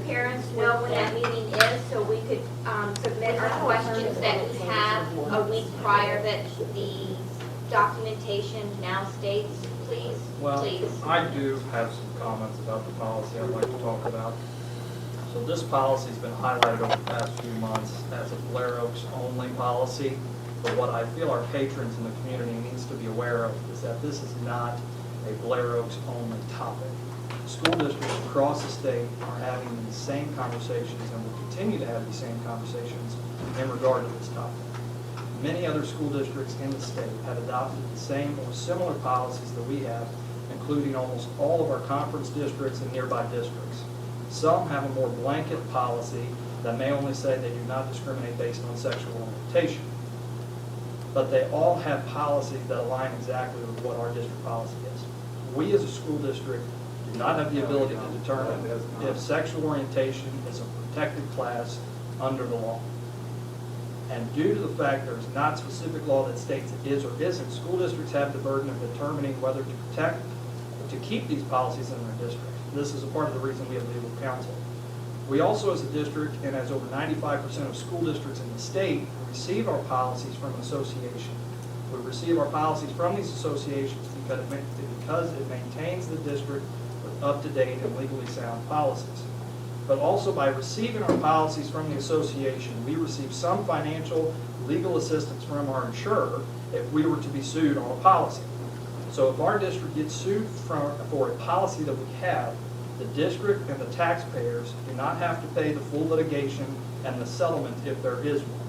parents know when that meeting is, so we could submit our questions that we have a week prior that the documentation now states, please? Well, Please. I do have some comments about the policy I'd like to talk about. So this policy's been highlighted over the past few months as a Blair Oaks only policy. But what I feel our patrons in the community needs to be aware of is that this is not a Blair Oaks only topic. School districts across the state are having these same conversations and will continue to have these same conversations in regard to this topic. Many other school districts in the state have adopted the same or similar policies that we have, including almost all of our conference districts and nearby districts. Some have a more blanket policy that may only say they do not discriminate based on sexual orientation. But they all have policies that align exactly with what our district policy is. We as a school district do not have the ability to determine if sexual orientation is a protected class under the law. And due to the fact there is not specific law that states it is or isn't, school districts have the burden of determining whether to protect or to keep these policies in their district. This is a part of the reason we have legal counsel. We also, as a district, and as over 95% of school districts in the state, receive our policies from an association. We receive our policies from these associations because it maintains the district with up-to-date and legally sound policies. But also by receiving our policies from the association, we receive some financial legal assistance from our insurer if we were to be sued on a policy. So if our district gets sued for a policy that we have, the district and the taxpayers do not have to pay the full litigation and the settlement if there is one.